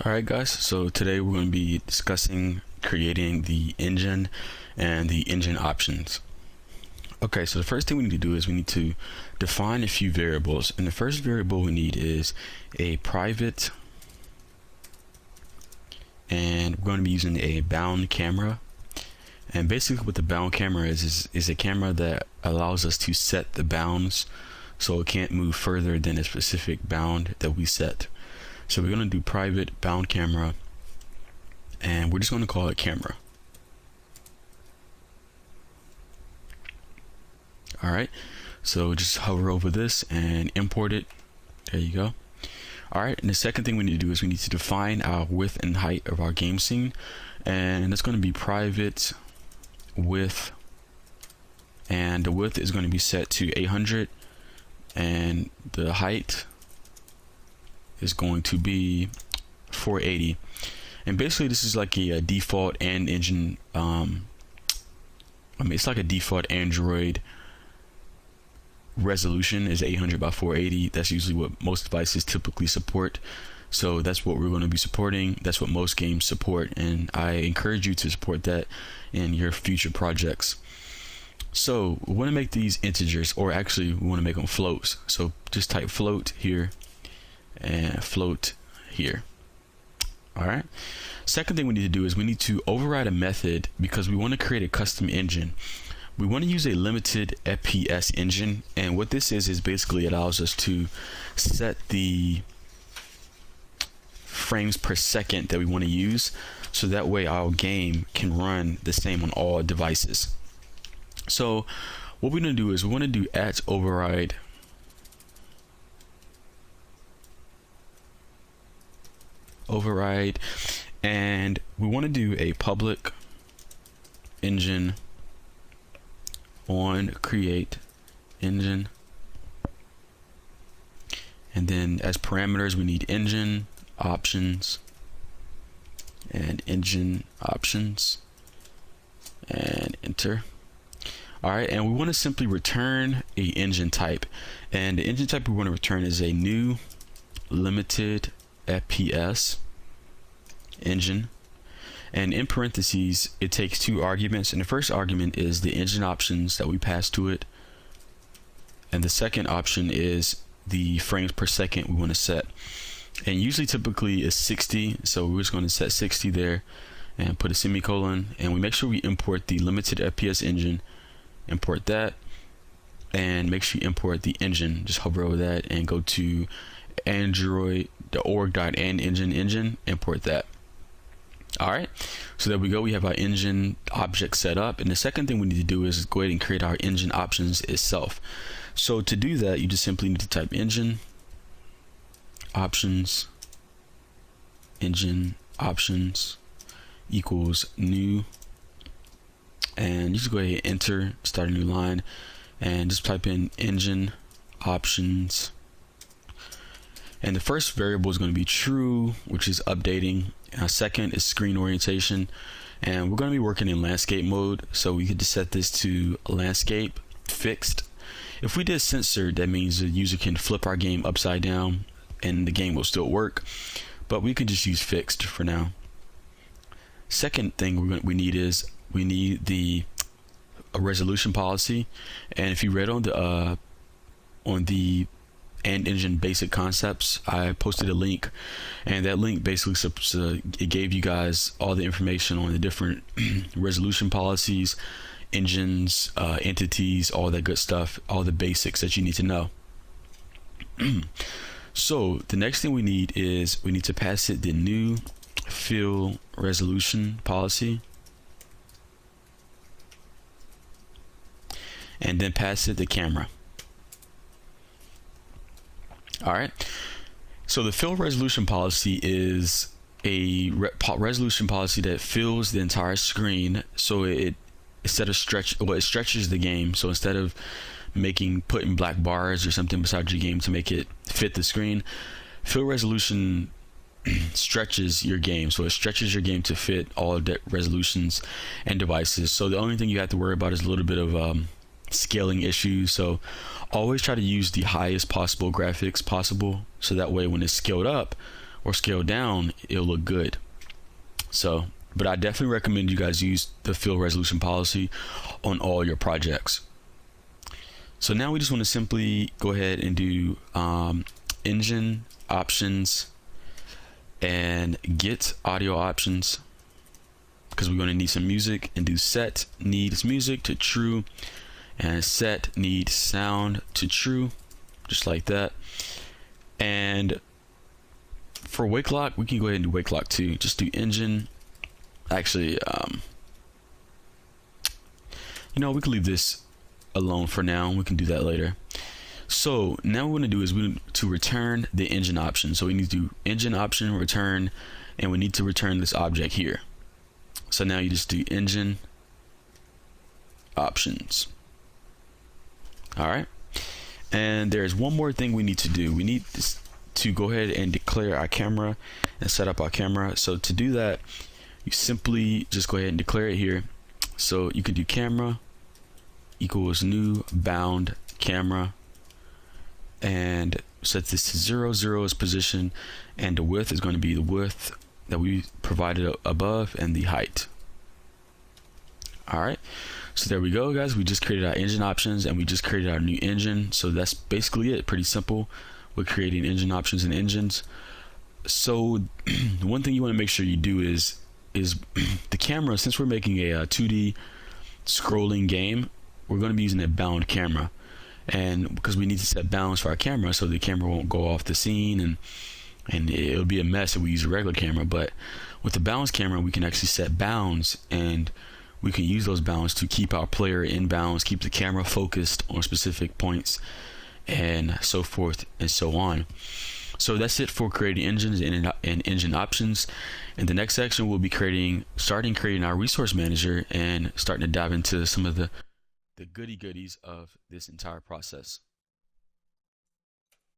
Alright guys, so today we're going to be discussing creating the engine and the engine options. Okay, so the first thing we need to do is we need to define a few variables, and the first variable we need is a private, and we're going to be using a bound camera. And basically what the bound camera is a camera that allows us to set the bounds so it can't move further than a specific bound that we set. So we're going to do private bound camera, and we're just going to call it camera. Alright, so just hover over this and import it. There you go. Alright, and the second thing we need to do is we need to define our width and height of our game scene, and that's going to be private width, and the width is going to be set to 800, and the height is going to be 480. And basically this is like a default and engine it's like a default Android resolution is 800 by 480. That's usually what most devices typically support, so that's what we're going to be supporting. That's what most games support, and I encourage you to support that in your future projects. So we want to make these integers, or actually we want to make them floats, so just type float here and float here. Alright, second thing we need to do is we need to override a method because we want to create a custom engine. We want to use a limited FPS engine, and what this is basically it allows us to set the frames per second that we want to use, so that way our game can run the same on all devices. So what we're going to do is we want to do @override and we want to do a public engine on create engine, and then as parameters we need engine options and engine options, and enter. Alright, and we want to simply return a engine type, and the engine type we want to return is a new limited FPS engine, and in parentheses it takes two arguments, and the first argument is the engine options that we pass to it, and the second option is the frames per second we want to set, and usually typically is 60, so we're just going to set 60 there and put a semicolon, and we make sure we import the limited FPS engine, import that, and make sure you import the engine. Just hover over that and go to Android, the org.engine, import that. Alright, so there we go, we have our engine object set up, and the second thing we need to do is go ahead and create our engine options itself. So to do that, you just simply need to type engine options equals new, and you just go ahead and enter, start a new line, and just type in engine options, and the first variable is going to be true, which is updating. Second is screen orientation, and we're going to be working in landscape mode, so we could just set this to landscape fixed. If we did censored, that means the user can flip our game upside down and the game will still work, but we can just use fixed for now. Second thing we need is we need the resolution policy, and if you read on the and engine basic concepts, I posted a link, and that link basically it gave you guys all the information on the different resolution policies, engines, entities, all that good stuff, all the basics that you need to know. So the next thing we need is we need to pass it the new fill resolution policy, and then pass it the camera. Alright, so the fill resolution policy is a resolution policy that fills the entire screen, so it stretches the game. So instead of putting black bars or something beside your game to make it fit the screen, fill resolution stretches your game, so it stretches your game to fit all the resolutions and devices. So the only thing you have to worry about is a little bit of scaling issues, so always try to use the highest possible graphics possible, so that way when it's scaled up, or scale down, it'll look good. So, but I definitely recommend you guys use the fill resolution policy on all your projects. So now we just want to simply go ahead and do engine options and get audio options, because we're going to need some music, and do set needs music to true and set needs sound to true, just like that. And for wake lock, we can go ahead and do wake lock too. Just do engine. Actually, we can leave this alone for now. We can do that later. So now what we're going to do is we need to return the engine option. So we need to do engine option return, and we need to return this object here. So now you just do engine options. All right. And there's one more thing we need to do. We need to go ahead and declare our camera and set up our camera. So to do that, you simply just go ahead and declare it here. So you can do camera equals new bound camera, and set this to 0, 0 is position, and the width is going to be the width that we provided above, and the height. All right, so there we go, guys. We just created our engine options, and we just created our new engine. So that's basically it. Pretty simple with creating engine options and engines. So one thing you want to make sure you do is the camera, since we're making a 2D scrolling game, we're going to be using a bound camera, and because we need to set bounds for our camera so the camera won't go off the scene, and it'll be a mess if we use a regular camera. But with the bounds camera, we can actually set bounds, and we can use those bounds to keep our player in bounds, keep the camera focused on specific points, and so forth and so on. So that's it for creating engines and engine options. In the next section, we'll be starting creating our resource manager and starting to dive into some of the goodies of this entire process.